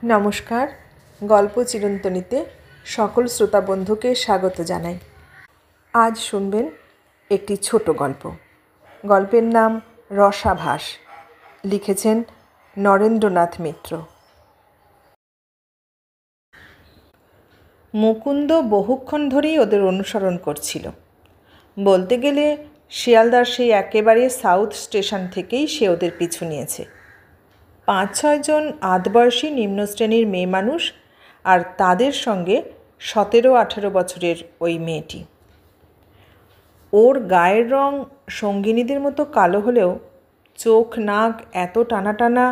নমস্কার। গল্প চিরন্তনীতে সকল শ্রোতা বন্ধুকে স্বাগত জানাই। আজ শুনবেন একটি ছোট গল্প। গল্পের নাম রসাভাস। লিখেছেন নরেন্দ্রনাথ মিত্র। মুকুন্দ বহুক্ষণ ধরেই ওদের অনুসরণ করছিল। বলতে গেলে শিয়ালদার সেই একেবারে সাউথ স্টেশন থেকেই সে ওদের পিছু নিয়েছে। 5-6 জন আধবয়সী নিম্ন শ্রেণীর মেয়ে মানুষ আর তাদের সঙ্গে 17-18 বছরের ওই মেয়েটি। ওর গায়ের রং সঙ্গিনীদের মতো কালো হলেও চোখ নাক এত টানা টানা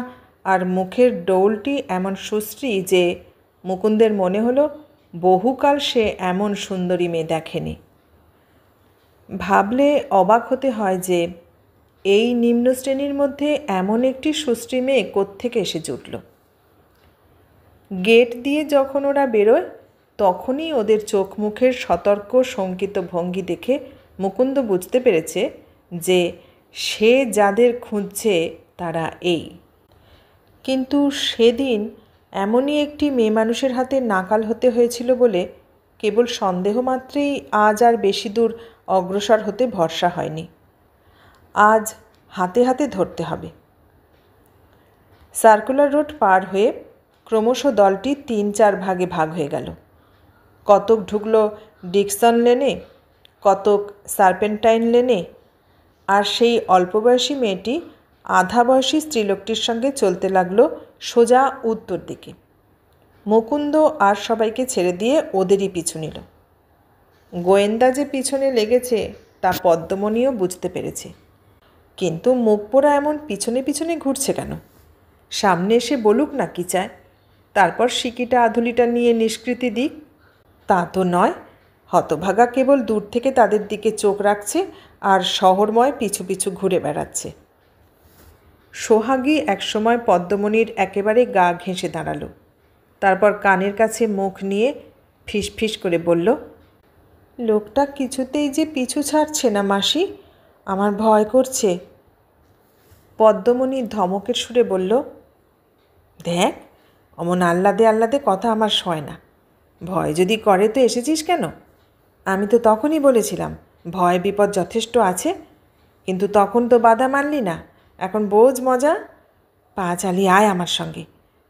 আর মুখের ডৌলটি এমন সুশ্রী যে মুকুন্দের মনে হলো বহুকাল সে এমন সুন্দরী মেয়ে দেখেনি। ভাবলে অবাক হতে হয় যে এই নিম্ন শ্রেণীর মধ্যে এমন একটি সুশ্রী মেয়ে কোত্থেকে এসে জুটল। গেট দিয়ে যখন ওরা বেরোয় তখনই ওদের চোখ মুখের সতর্ক শঙ্কিত ভঙ্গি দেখে মুকুন্দ বুঝতে পেরেছে যে সে যাদের খুঁজছে তারা এই। কিন্তু সেদিন এমনই একটি মেয়ে মানুষের হাতে নাকাল হতে হয়েছিল বলে কেবল সন্দেহ মাত্রেই আজ আর বেশি দূর অগ্রসর হতে ভরসা হয়নি। আজ হাতে হাতে ধরতে হবে। সার্কুলার রোড পার হয়ে ক্রমশ দলটি 3-4 ভাগে ভাগ হয়ে গেল। কতক ঢুকলো ডিকসন লেনে, কতক সার্পেন্টাইন লেনে, আর সেই অল্পবয়সী মেয়েটি আধা বয়সী স্ত্রীলোকটির সঙ্গে চলতে লাগলো সোজা উত্তর দিকে। মুকুন্দ আর সবাইকে ছেড়ে দিয়ে ওদেরই পিছু নিল। গোয়েন্দা যে পিছনে লেগেছে তা পদ্মমণিও বুঝতে পেরেছে। কিন্তু মুখ পোড়া এমন পিছনে পিছনে ঘুরছে কেন? সামনে এসে বলুক না কি চায়, তারপর সিকিটা আধুলিটা নিয়ে নিষ্কৃতি দিক। তা তো নয়, হতভাগা কেবল দূর থেকে তাদের দিকে চোখ রাখছে আর শহরময় পিছু পিছু ঘুরে বেড়াচ্ছে। সোহাগী একসময় পদ্মমণির একেবারে গা ঘেঁষে দাঁড়ালো। তারপর কানের কাছে মুখ নিয়ে ফিসফিস করে বলল, লোকটা কিছুতেই যে পিছু ছাড়ছে না মাসি, আমার ভয় করছে। পদ্মমণি ধমকের সুরে বলল, দেখ অমন আহ্লাদে আহ্লাদে কথা আমার সয় না। ভয় যদি করে তো এসেছিস কেন? আমি তো তখনই বলেছিলাম ভয় বিপদ যথেষ্ট আছে, কিন্তু তখন তো বাধা মানলি না। এখন বোঝ মজা। পা চালিয়ে আয় আমার সঙ্গে।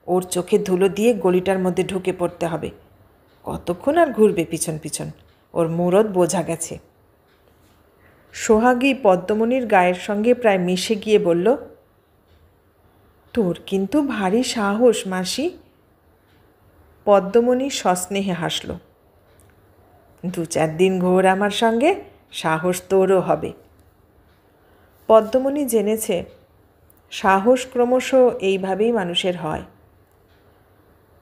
ওর চোখে ধুলো দিয়ে গলিটার মধ্যে ঢুকে পড়তে হবে। কতক্ষণ আর ঘুরবে পিছন পিছন? ওর মুরদ বোঝা গেছে। সোহাগী পদ্মমণির গায়ের সঙ্গে প্রায় মিশে গিয়ে বলল, তোর কিন্তু ভারী সাহস মাসি। পদ্মমণি সস্নেহে হাসল। 2-4 দিন ঘোর আমার সঙ্গে, সাহস তোরও হবে। পদ্মমণি জেনেছে সাহস ক্রমশ এইভাবেই মানুষের হয়।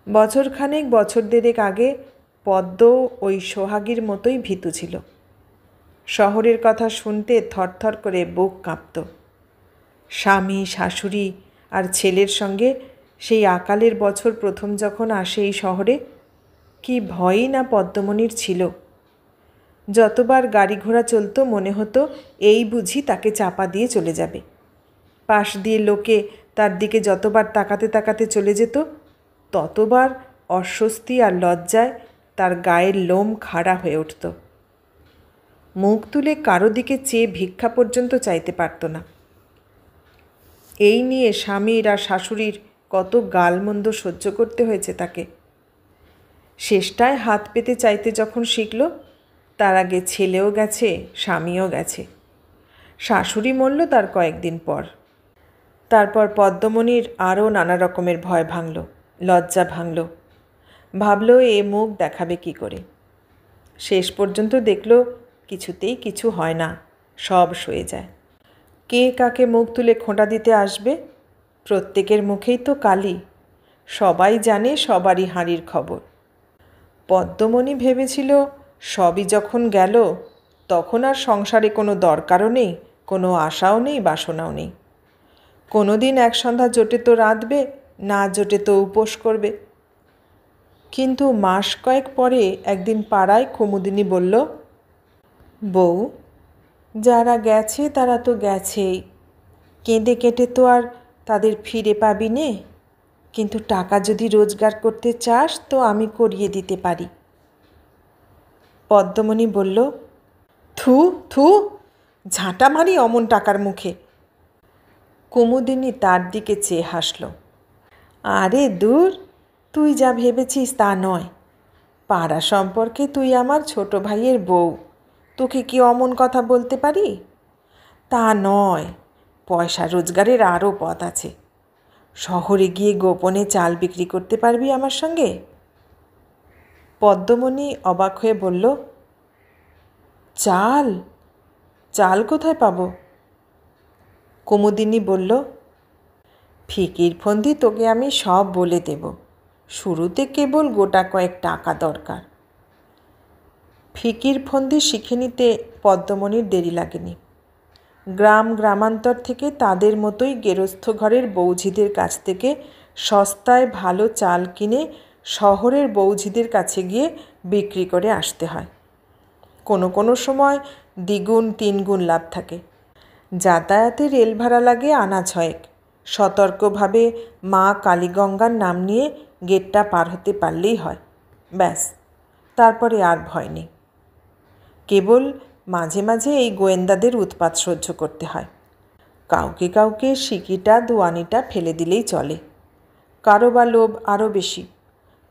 বছরখানেক বছর দেড়েক আগে পদ্ম ওই সোহাগীর মতোই ভীতু ছিল। শহরের কথা শুনতে থরথর করে বুক কাঁপত। স্বামী শাশুড়ি আর ছেলের সঙ্গে সেই আকালের বছর প্রথম যখন আসে এই শহরে, কি ভয়ই না পদ্মমণির ছিল। যতবার গাড়ি ঘোড়া চলতো মনে হতো এই বুঝি তাকে চাপা দিয়ে চলে যাবে। পাশ দিয়ে লোকে তার দিকে যতবার তাকাতে তাকাতে চলে যেত ততবার অস্বস্তি আর লজ্জায় তার গায়ের লোম খাড়া হয়ে উঠত। মুখ তুলে কারো দিকে চেয়ে ভিক্ষা পর্যন্ত চাইতে পারত না। এই নিয়ে স্বামীর আর শাশুড়ির কত গালমন্দ সহ্য করতে হয়েছে তাকে। শেষটায় হাত পেতে চাইতে যখন শিখল, তার আগে ছেলেও গেছে, স্বামীও গেছে। শাশুড়ি মরল তার কয়েকদিন পর। তারপর পদ্মমণির আরও নানা রকমের ভয় ভাঙল, লজ্জা ভাঙল। ভাবল এ মুখ দেখাবে কি করে। শেষ পর্যন্ত দেখল কিছুতেই কিছু হয় না, সব সয়ে যায়। কে কাকে মুখ তুলে খোঁটা দিতে আসবে? প্রত্যেকের মুখেই তো কালি। সবাই জানে সবারই হাঁড়ির খবর। পদ্মমণি ভেবেছিল সবই যখন গেল তখন আর সংসারে কোনো দরকারও নেই, কোনো আশাও নেই, বাসনাও নেই। কোনো দিন এক সন্ধ্যা জোটে তো রাঁধবে, না জোটে তো উপোস করবে। কিন্তু মাস কয়েক পরে একদিন পাড়ায় কুমুদিনী বলল, বউ, যারা গেছে তারা তো গেছেই, কেঁদে কেটে তো আর তাদের ফিরে পাবি নে। কিন্তু টাকা যদি রোজগার করতে চাস তো আমি করিয়ে দিতে পারি। পদ্মমণি বলল, থু থু, ঝাঁটা মারি অমন টাকার মুখে। কুমুদিনী তার দিকে চেয়ে হাসল। আরে দূর, তুই যা ভেবেছিস তা নয়। পাড়া সম্পর্কে তুই আমার ছোট ভাইয়ের বউ, তোকে কি অমন কথা বলতে পারি? তা নয়, পয়সা রোজগারের আরও পথ আছে। শহরে গিয়ে গোপনে চাল বিক্রি করতে পারবি আমার সঙ্গে? পদ্মমণি অবাক হয়ে বলল, চাল? চাল কোথায় পাব? কুমুদিনী বলল, ফিকির ফন্দি তোকে আমি সব বলে দেব, শুরুতে কেবল গোটা কয়েক টাকা দরকার। ফিকির ফন্দি শিখে নিতে পদ্মমণির দেরি লাগেনি। গ্রামান্তর থেকে তাদের মতোই গেরস্থ ঘরের বৌঝিদের কাছ থেকে সস্তায় ভালো চাল কিনে শহরের বৌঝিদের কাছে গিয়ে বিক্রি করে আসতে হয়। কোনো কোনো সময় দ্বিগুণ তিনগুণ লাভ থাকে। যাতায়াতে রেল ভাড়া লাগে আনা ছয়েক। সতর্কভাবে মা কালীগঙ্গার নাম নিয়ে গেটটা পার হতে পারলেই হয়, ব্যাস, তারপরে আর ভয় নেই। কেবল মাঝে মাঝে এই গোয়েন্দাদের উৎপাত সহ্য করতে হয়। কাউকে কাউকে সিকিটা দুয়ানিটা ফেলে দিলেই চলে, কারো বা লোভ আরও বেশি।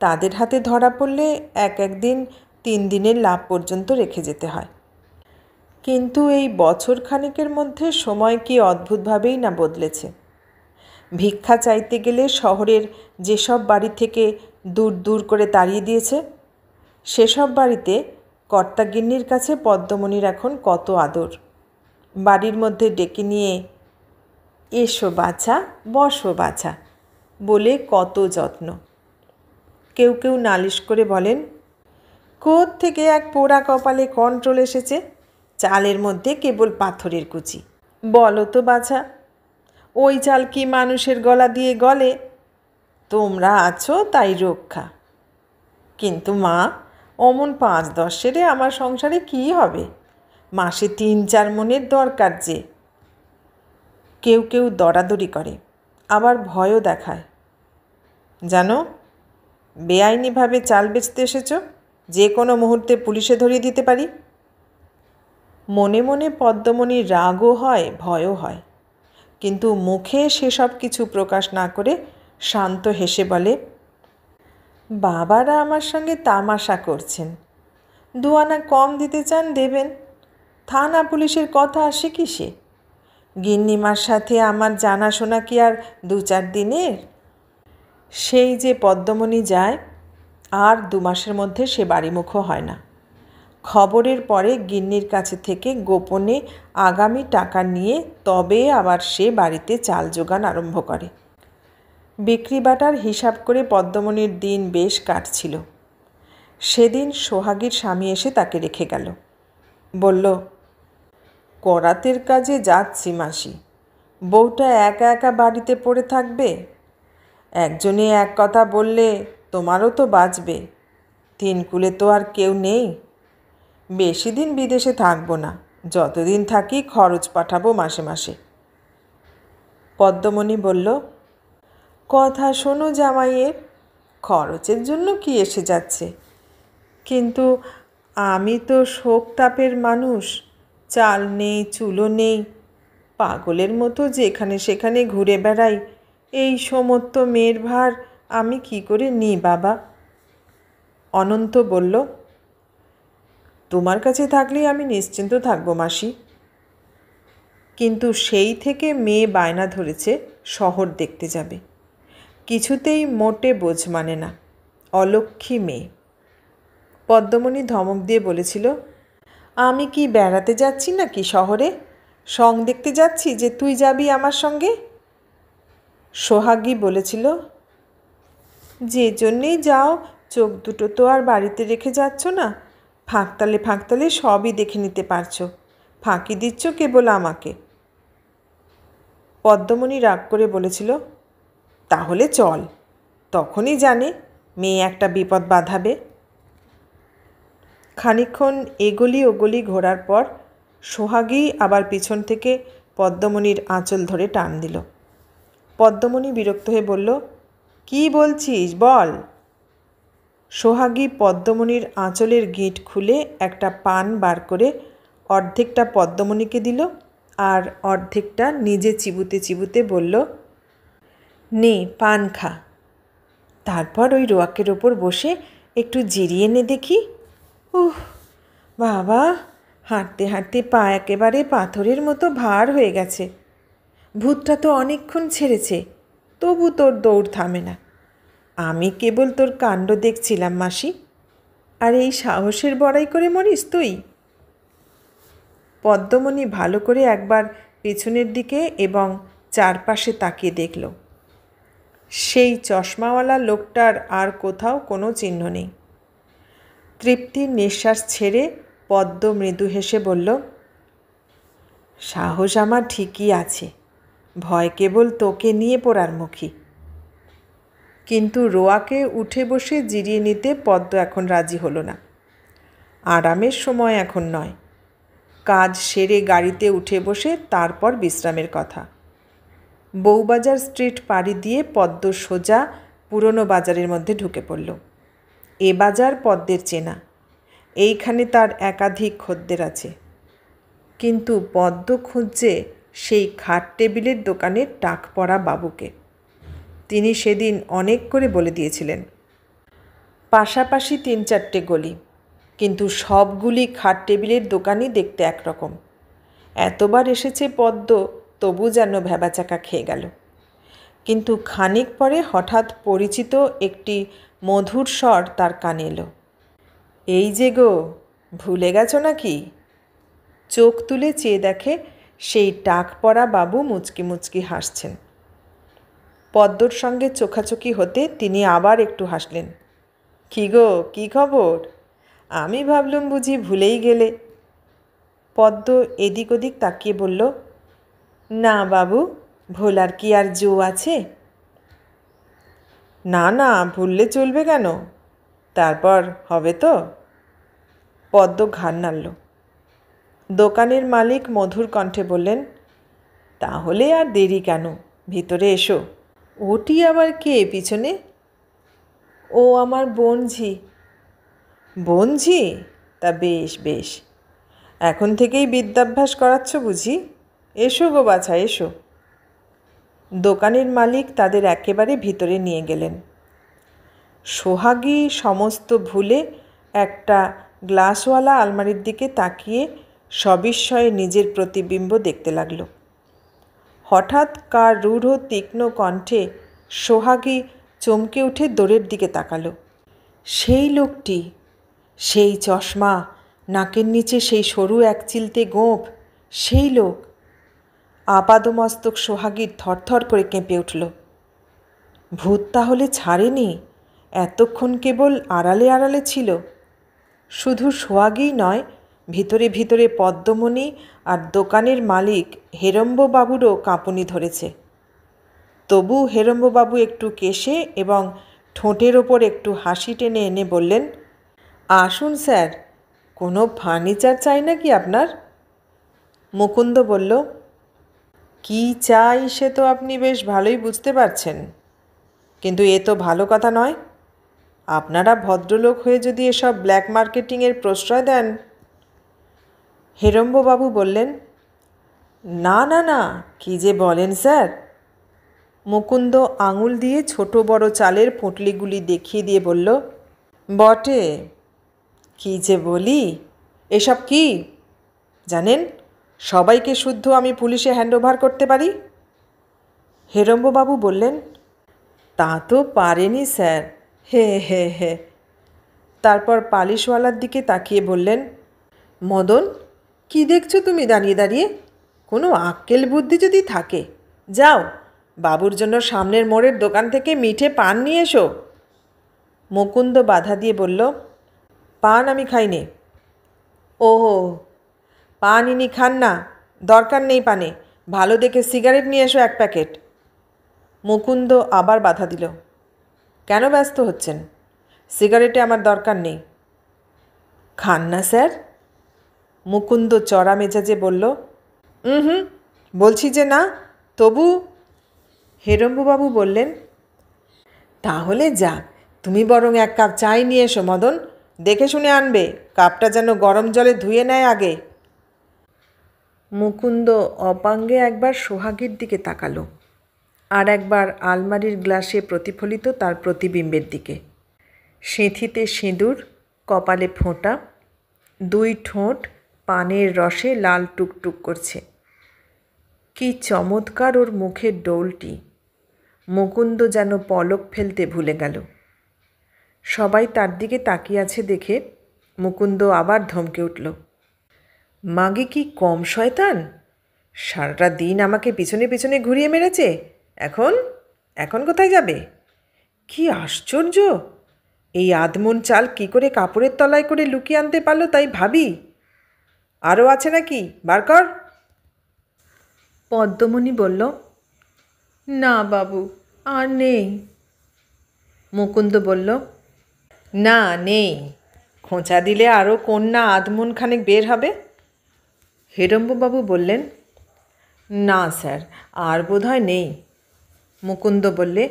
তাদের হাতে ধরা পড়লে একদিন 3 দিনের লাভ পর্যন্ত রেখে যেতে হয়। কিন্তু এই বছর খানেকের মধ্যে সময় কি অদ্ভুতভাবেই না বদলেছে। ভিক্ষা চাইতে গেলে শহরের যেসব বাড়ি থেকে দূর দূর করে তাড়িয়ে দিয়েছে, সেসব বাড়িতে কর্তাগিন্নির কাছে পদ্মমণির এখন কত আদর। বাড়ির মধ্যে ডেকে নিয়ে এসো বাছা, বসো বাছা বলে কত যত্ন। কেউ কেউ নালিশ করে বলেন, থেকে এক পোড়া কপালে কন্ট্রোল এসেছে, চালের মধ্যে কেবল পাথরের কুচি। বলো তো বাছা, ওই চাল কি মানুষের গলা দিয়ে গলে? তোমরা আছো তাই রক্ষা। কিন্তু মা, অমন 5-10 সেরে আমার সংসারে কি হবে? মাসে 3-4 মণের দরকার যে। কেউ কেউ দরাদরি করে, আবার ভয়ও দেখায়। জানো, বেআইনিভাবে চাল বেচতে এসেছ, যে কোনো মুহূর্তে পুলিশে ধরিয়ে দিতে পারি। মনে মনে পদ্মমণির রাগও হয়, ভয়ও হয়, কিন্তু মুখে সেসব কিছু প্রকাশ না করে শান্ত হেসে বলে, বাবারা আমার সঙ্গে তামাশা করছেন, 2 আনা কম দিতে চান দেবেন, থানা পুলিশের কথা আসে কিসে? গিন্নিমার সাথে আমার জানাশোনা কি আর 2-4 দিনের? সেই যে পদ্মমণি যায়, আর 2 মাসের মধ্যে সে বাড়িমুখও হয় না। খবরের পরে গিন্নির কাছে থেকে গোপনে আগামী টাকা নিয়ে তবে আবার সে বাড়িতে চাল জোগান আরম্ভ করে। বিক্রি বাটার হিসাব করে পদ্মমণির দিন বেশ কাটছিল। সেদিন সোহাগীর স্বামী এসে তাকে রেখে গেল। বলল, করাতের কাজে যাচ্ছি মাসি, বউটা একা একা বাড়িতে পড়ে থাকবে? একজনে এক কথা বললে তোমারও তো বাঁচবে, 3 কুলে তো আর কেউ নেই। বেশি দিন বিদেশে থাকবো না, যতদিন থাকি খরচ পাঠাবো মাসে মাসে। পদ্মমণি বলল, কথা শোনো জামাইয়ের, খরচের জন্য কি এসে যাচ্ছে? কিন্তু আমি তো শোক তাপের মানুষ, চাল নেই, চুলো নেই, পাগলের মতো যেখানে সেখানে ঘুরে বেড়াই, এই সমস্ত মেয়ের ভার আমি কি করে নিই বাবা? অনন্ত বলল, তোমার কাছে থাকলেই আমি নিশ্চিন্ত থাকবো মাসি। কিন্তু সেই থেকে মেয়ে বায়না ধরেছে শহর দেখতে যাবে। কিছুতেই মোটে বোঝ মানে না, অলক্ষী মেয়ে। পদ্মমণি ধমক দিয়ে বলেছিল, আমি কি বেড়াতে যাচ্ছি নাকি শহরে? সং দেখতে যাচ্ছি যে তুই যাবি আমার সঙ্গে? সোহাগী বলেছিল, যে জন্যেই যাও, চোখ দুটো তো আর বাড়িতে রেখে যাচ্ছ না, ফাঁকতালে ফাঁকতালে সবই দেখে নিতে পারছো, ফাঁকি দিচ্ছ কেবল আমাকে। পদ্মমণি রাগ করে বলেছিল, তাহলে চল, তখনই জানে মেয়ে একটা বিপদ বাঁধাবে। খানিকক্ষণ এগলি ওগলি ঘোরার পর সোহাগী আবার পিছন থেকে পদ্মমণির আঁচল ধরে টান দিল। পদ্মমণি বিরক্ত হয়ে বলল, কি বলছিস বল। সোহাগী পদ্মমণির আঁচলের গিঁট খুলে একটা পান বার করে অর্ধেকটা পদ্মমণিকে দিল আর অর্ধেকটা নিজে চিবুতে চিবুতে বলল, নে পান খা। তারপর ওই রোয়াকের ওপর বসে একটু জিরিয়ে নে দেখি। উহ বাবা, হাঁটতে হাঁটতে পা একেবারে পাথরের মতো ভার হয়ে গেছে। ভূতটা তো অনেকক্ষণ ছেড়েছে, তবু তোর দৌড় থামে না। আমি কেবল তোর কাণ্ড দেখছিলাম মাসি, আর এই সাহসের বড়াই করে মরিস তুই। পদ্মমণি ভালো করে একবার পেছনের দিকে এবং চারপাশে তাকিয়ে দেখল। সেই চশমাওয়ালা লোকটার আর কোথাও কোনো চিহ্ন নেই। তৃপ্তির নিঃশ্বাস ছেড়ে পদ্ম মৃদু হেসে বলল, সাহস আমার ঠিকই আছে, ভয় কেবল তোকে নিয়ে পড়ার মুখী। কিন্তু রোয়াকে উঠে বসে জিরিয়ে নিতে পদ্ম এখন রাজি হলো না। আরামের সময় এখন নয়, কাজ সেরে গাড়িতে উঠে বসে তারপর বিশ্রামের কথা। বউবাজার স্ট্রিট পাড়ি দিয়ে পদ্ম সোজা পুরনো বাজারের মধ্যে ঢুকে পড়ল। এ বাজার পদ্মের চেনা, এইখানে তার একাধিক খদ্দের আছে। কিন্তু পদ্ম খুঁজছে সেই খাট টেবিলের দোকানের টাক পড়া বাবুকে। তিনি সেদিন অনেক করে বলে দিয়েছিলেন। পাশাপাশি 3-4টে গলি, কিন্তু সবগুলি খাট টেবিলের দোকানই দেখতে একরকম। এতবার এসেছে পদ্ম, তবু যেন ভ্যাবাচাকা খেয়ে গেল। কিন্তু খানিক পরে হঠাৎ পরিচিত একটি মধুর স্বর তার কানে এলো। এই যে গো, ভুলে গেছো নাকি? চোখ তুলে চেয়ে দেখে সেই টাক পড়া বাবু মুচকি মুচকি হাসছেন। পদ্মর সঙ্গে চোখাচোখি হতে তিনি আবার একটু হাসলেন। কী গো, কী খবর? আমি ভাবলুম বুঝি ভুলেই গেলে। পদ্ম এদিক ওদিক তাকিয়ে বলল, না বাবু, ভোলার কি আর জো আছে? না না, ভুললে চলবে কেন? তারপর হবে তো। পদ্ম ঘাড় নাড়ল। দোকানের মালিক মধুর কণ্ঠে বললেন, তাহলে আর দেরি কেন, ভিতরে এসো। ওটি আবার কে পিছনে? ও আমার বোনঝি। বোনঝি? তা বেশ বেশ, এখন থেকেই বিদ্যাভ্যাস করাচ্ছ বুঝি? এসো গো বাছা, এসো। দোকানের মালিক তাদের একেবারে ভিতরে নিয়ে গেলেন। সোহাগী সমস্ত ভুলে একটা গ্লাসওয়ালা আলমারির দিকে তাকিয়ে সবিস্ময়ে নিজের প্রতিবিম্ব দেখতে লাগল। হঠাৎ কার রূঢ় তীক্ষ্ণ কণ্ঠে সোহাগী চমকে উঠে দোরের দিকে তাকালো। সেই লোকটি, সেই চশমা, নাকের নিচে সেই সরু এক চিলতে গোঁফ, সেই লোক। আপাদমস্তক সোহাগীর থরথর করে কেঁপে উঠল। ভূত তাহলে ছাড়েনি, এতক্ষণ কেবল আড়ালে আড়ালে ছিল। শুধু সোহাগীই নয়, ভিতরে ভিতরে পদ্মমণি আর দোকানের মালিক হেরম্ববাবুরও কাঁপুনি ধরেছে। তবু হেরম্ববাবু একটু কেশে এবং ঠোঁটের ওপর একটু হাসি টেনে এনে বললেন, আসুন স্যার, কোনো ফার্নিচার চাই নাকি আপনার? মুকুন্দ বলল, কি চাই সে তো আপনি বেশ ভালোই বুঝতে পারছেন, কিন্তু এ তো ভালো কথা নয়। আপনারা ভদ্রলোক হয়ে যদি এসব ব্ল্যাক মার্কেটিংয়ের প্রশ্রয় দেন। হেরম্ববাবু বললেন, না না না, কী যে বলেন স্যার। মুকুন্দ আঙুল দিয়ে ছোট বড় চালের পুঁটলিগুলি দেখিয়ে দিয়ে বলল, বটে, কী যে বলি। এসব কি জানেন? সবাইকে শুদ্ধ আমি পুলিশে হ্যান্ডওভার করতে পারি। হেরম্ববাবু বললেন, তা তো পারেনি স্যার, হে হে হে। তারপর পালিশওয়ালার দিকে তাকিয়ে বললেন, মদন, কি দেখছো তুমি দাঁড়িয়ে দাঁড়িয়ে? কোনো আক্কেল বুদ্ধি যদি থাকে, যাও বাবুর জন্য সামনের মোড়ের দোকান থেকে মিঠে পান নিয়ে এসো। মুকুন্দ বাধা দিয়ে বলল, পান আমি খাইনি। ওহো, পান ইনি খান না, দরকার নেই পানে, ভালো দেখে সিগারেট নিয়ে এসো 1 প্যাকেট। মুকুন্দ আবার বাধা দিল, কেন ব্যস্ত হচ্ছেন? সিগারেটে আমার দরকার নেই। খান না স্যার? মুকুন্দ চড়া মেজাজে বলল, হুম, বলছি যে না, তবু। হেরম্ববাবু বললেন, তাহলে যা, তুমি বরং এক কাপ চাই নিয়ে এসো মদন, দেখে শুনে আনবে, কাপটা যেন গরম জলে ধুয়ে নেয় আগে। মুকুন্দ অপাঙ্গে একবার সোহাগীর দিকে তাকালো, আর একবার আলমারির গ্লাসে প্রতিফলিত তার প্রতিবিম্বের দিকে। সিঁথিতে সিঁদুর, কপালে ফোঁটা, দুই ঠোঁট পানের রসে লাল টুকটুক করছে। কি চমৎকার ওর মুখের ডৌলটি! মুকুন্দ যেন পলক ফেলতে ভুলে গেল। সবাই তার দিকে তাকিয়ে আছে দেখে মুকুন্দ আবার ধমকে উঠল, মাগে কি কম শয়তান! সারাটা দিন আমাকে পিছনে পিছনে ঘুরিয়ে মেরেছে, এখন এখন কোথায় যাবে? কি আশ্চর্য! এই আধমন চাল কি করে কাপড়ের তলায় করে লুকিয়ে আনতে পারলো তাই ভাবি। আরও আছে নাকি, বার কর। পদ্মমণি বলল, না বাবু, আর নেই। মুকুন্দ বলল, না নেই, খোঁচা দিলে আরও কন্যা আধমন খানেক বের হবে। হেরম্ববাবু বললেন, না স্যার, আর বোধহয় নেই। মুকুন্দ বললে,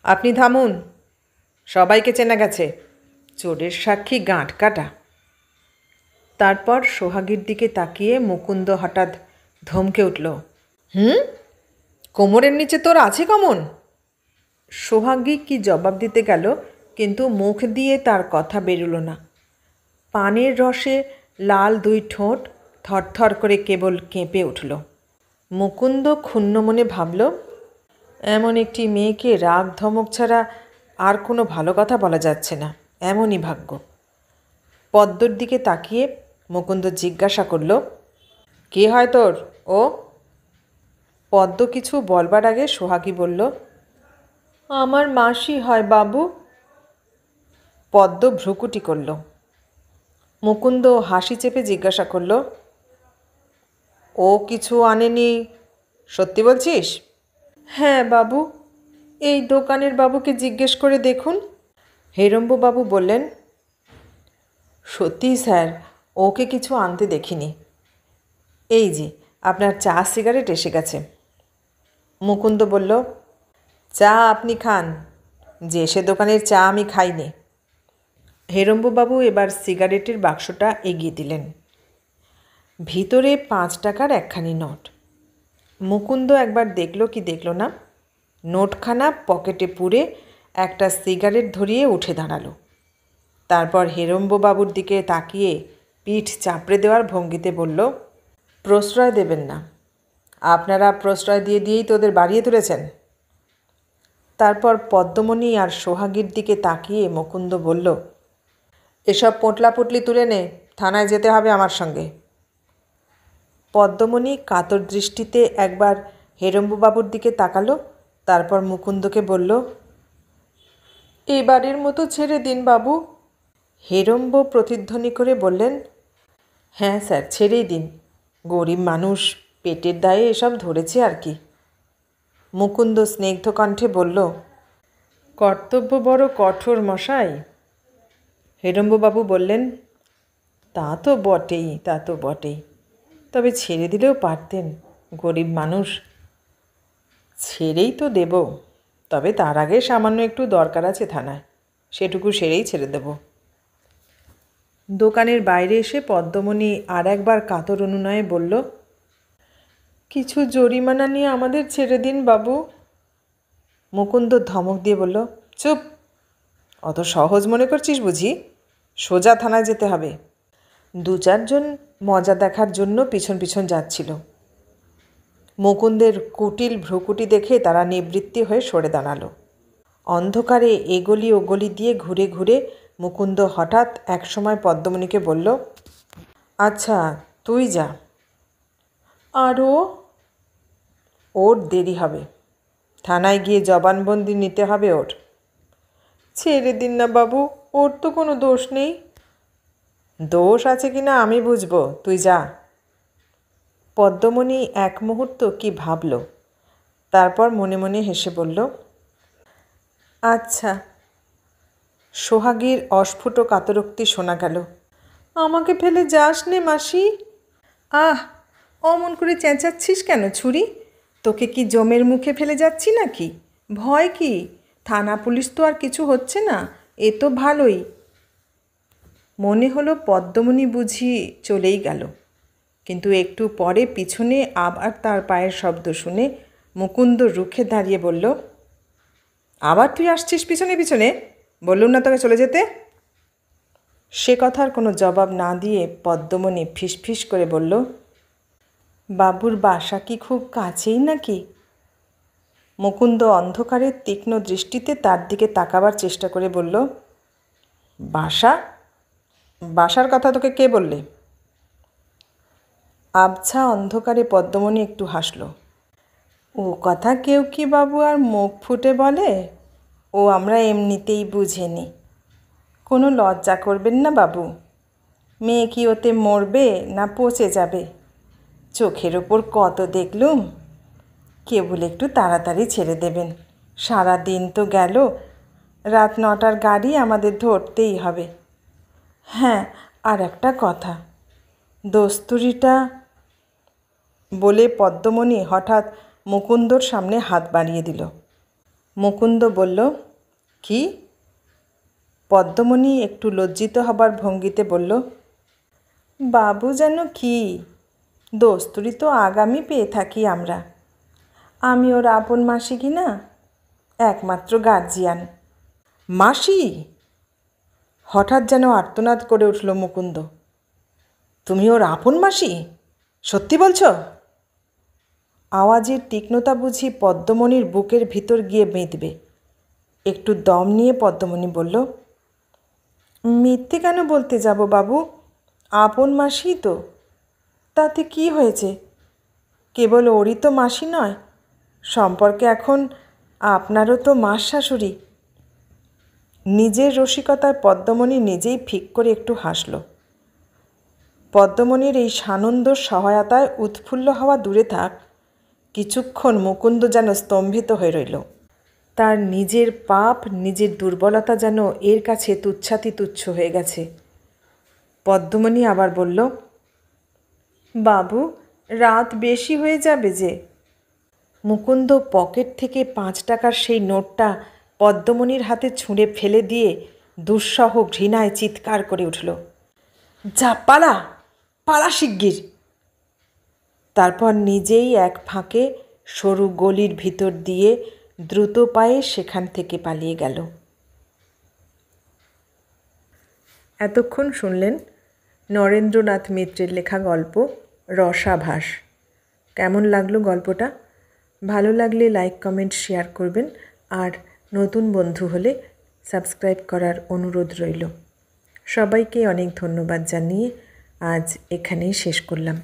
আপনি থামুন, সবাইকে চেনা গেছে, চোরের সাক্ষী গাঁট কাটা। তারপর সোহাগীর দিকে তাকিয়ে মুকুন্দ হঠাৎ ধমকে উঠল, কোমরের নিচে তোর আছে কমন? সোহাগী কি জবাব দিতে গেল, কিন্তু মুখ দিয়ে তার কথা বেরুল না। পানের রসে লাল দুই ঠোঁট থরথর করে কেবল কেঁপে উঠল। মুকুন্দ ক্ষুণ্ণ মনে ভাবল, এমন একটি মেয়েকে রাগ ধমক ছাড়া আর কোনো ভালো কথা বলা যাচ্ছে না, এমনই ভাগ্য। পদ্মর দিকে তাকিয়ে মুকুন্দ জিজ্ঞাসা করল, কে হয় তোর ও? পদ্ম কিছু বলবার আগে সোহাগী বলল, আমার মাসি হয় বাবু। পদ্ম ভ্রুকুটি করল। মুকুন্দ হাসি চেপে জিজ্ঞাসা করল, ও কিছু আনেনি, সত্যি বলছিস? হ্যাঁ বাবু, এই দোকানের বাবুকে জিজ্ঞেস করে দেখুন। হেরম্ববাবু বললেন, সত্যিই স্যার, ওকে কিছু আনতে দেখিনি। এই যে আপনার চা সিগারেট এসে গেছে। মুকুন্দ বলল, চা আপনি খান, যে সে দোকানের চা আমি খাইনি। হেরম্ববাবু এবার সিগারেটের বাক্সটা এগিয়ে দিলেন। ভিতরে 5 টাকার একখানি নোট। মুকুন্দ একবার দেখল কি দেখল না, নোটখানা পকেটে পুরে একটা সিগারেট ধরিয়ে উঠে দাঁড়ালো। তারপর হেরম্ববাবুর দিকে তাকিয়ে পিঠ চাপড়ে দেওয়ার ভঙ্গিতে বলল, প্রশ্রয় দেবেন না, আপনারা প্রশ্রয় দিয়ে দিয়েই তোদের বাড়িয়ে তুলেছেন। তারপর পদ্মমণি আর সোহাগীর দিকে তাকিয়ে মুকুন্দ বলল, এসব পোটলাপুটলি তুলে নে, থানায় যেতে হবে আমার সঙ্গে। পদ্মমণি কাতর দৃষ্টিতে একবার হেরম্ববাবুর দিকে তাকালো, তারপর মুকুন্দকে বলল, এবারের মতো ছেড়ে দিন বাবু। হেরম্ব প্রতিধ্বনি করে বললেন, হ্যাঁ স্যার, ছেড়েই দিন, গরিব মানুষ, পেটের দায়ে এসব ধরেছে আর কি। মুকুন্দ স্নিগ্ধ কণ্ঠে বলল, কর্তব্য বড় কঠোর মশাই। হেরম্ববাবু বললেন, তা তো বটেই, তা তো বটেই, তবে ছেড়ে দিলেও পারতেন, গরিব মানুষ। ছেড়েই তো দেব, তবে তার আগে সামান্য একটু দরকার আছে থানায়, সেটুকু সেরেই ছেড়ে দেব। দোকানের বাইরে এসে পদ্মমণি আর একবার কাতর অনুনয়ে বলল, কিছু জরিমানা নিয়ে আমাদের ছেড়ে দিন বাবু। মুকুন্দ ধমক দিয়ে বলল, চুপ, অত সহজ মনে করছিস বুঝি? সোজা থানায় যেতে হবে। 2-4 জন মজা দেখার জন্য পিছন পিছন যাচ্ছিল। মুকুন্দের কুটিল ভ্রুকুটি দেখে তারা নিবৃত্তি হয়ে সরে দাঁড়ালো। অন্ধকারে এগলি ওগলি দিয়ে ঘুরে ঘুরে মুকুন্দ হঠাৎ একসময় পদ্মমণিকে বলল, আচ্ছা তুই যা। আরও? ওর দেরি হবে, থানায় গিয়ে জবানবন্দি নিতে হবে ওর। ছেড়ে দিন না বাবু, ওর তো কোনো দোষ নেই। দোষ আছে কি না আমি বুঝবো, তুই যা। পদ্মমণি এক মুহূর্ত কি ভাবল, তারপর মনে মনে হেসে বলল, আচ্ছা। সোহাগীর অস্ফুট কাতরোক্তি শোনা গেল, আমাকে ফেলে যাস নে মাসি। আহ, অমন করে চেঁচাচ্ছিস কেন ছুরি? তোকে কি জমের মুখে ফেলে যাচ্ছি নাকি? ভয় কি? থানা পুলিশ তো আর কিছু হচ্ছে না, এ তো ভালোই। মনে হলো পদ্মমণি বুঝি চলেই গেল, কিন্তু একটু পরে পিছনে আবার তার পায়ের শব্দ শুনে মুকুন্দ রুখে দাঁড়িয়ে বলল, আবার তুই আসছিস পিছনে পিছনে? বললুম না তোকে চলে যেতে? সে কথার কোনো জবাব না দিয়ে পদ্মমণি ফিসফিস করে বলল, বাবুর বাসা কি খুব কাছেই নাকি? মুকুন্দ অন্ধকারের তীক্ষ্ণ দৃষ্টিতে তার দিকে তাকাবার চেষ্টা করে বলল, বাসা? বাসার কথা তোকে কে বললে? আবছা অন্ধকারে পদ্মমণি একটু হাসল। ও কথা কেউ কি বাবু আর মুখ ফুটে বলে? ও আমরা এমনিতেই বুঝে নিই। কোনো লজ্জা করবেন না বাবু। মেয়ে কি ওতে মরবে না পচে যাবে? চোখের ওপর কত দেখলুম। কেবল একটু তাড়াতাড়ি ছেড়ে দেবেন। সারা দিন তো গেল, রাত 9টার গাড়ি আমাদের ধরতেই হবে। হ্যাঁ, আর একটা কথা, দস্তুরিটা। বলে পদ্মমণি হঠাৎ মুকুন্দর সামনে হাত বাড়িয়ে দিল। মুকুন্দ বলল, কি? পদ্মমণি একটু লজ্জিত হবার ভঙ্গিতে বলল, বাবু যেন কি? দস্তুরি তো আগামী পেয়ে থাকি আমরা। আমি ওর আপন মাসি কি না, একমাত্র গার্জিয়ান। মাসি? হঠাৎ যেন আর্তনাদ করে উঠল মুকুন্দ। তুমি ওর আপন মাসি? সত্যি বলছ? আওয়াজের তীক্ষ্ণতা বুঝি পদ্মমণির বুকের ভিতর গিয়ে বেঁধবে। একটু দম নিয়ে পদ্মমণি বলল, মিথ্যে কেন বলতে যাব বাবু? আপন মাসি তো। তাতে কি হয়েছে? কেবল ওরই তো মাসি নয়, সম্পর্কে এখন আপনারও তো মাস শাশুড়ি। নিজের রসিকতায় পদ্মমণি নিজেই ফিক করে একটু হাসল। পদ্মমণির এই সানন্দর সহায়তায় উৎফুল্ল হওয়া দূরে থাক, কিছুক্ষণ মুকুন্দ যেন স্তম্ভিত হয়ে রইল। তার নিজের পাপ, নিজের দুর্বলতা যেন এর কাছে তুচ্ছাতি তুচ্ছ হয়ে গেছে। পদ্মমণি আবার বলল, বাবু, রাত বেশি হয়ে যাবে যে। মুকুন্দ পকেট থেকে 5 টাকার সেই নোটটা পদ্মমণির হাতে ছুঁড়ে ফেলে দিয়ে দুঃসহ ঘৃণায় চিৎকার করে উঠল, যা পালা, পালা শিগগির। তারপর নিজেই এক ফাঁকে সরু গলির ভিতর দিয়ে দ্রুত পায়ে সেখান থেকে পালিয়ে গেল। এতক্ষণ শুনলেন নরেন্দ্রনাথ মিত্রের লেখা গল্প রসাভাস। কেমন লাগলো গল্পটা? ভালো লাগলে লাইক, কমেন্ট, শেয়ার করবেন। আর নতুন বন্ধু হলে সাবস্ক্রাইব করার অনুরোধ রইল। সবাইকে অনেক ধন্যবাদ জানিয়ে আজ এখানেই শেষ করলাম।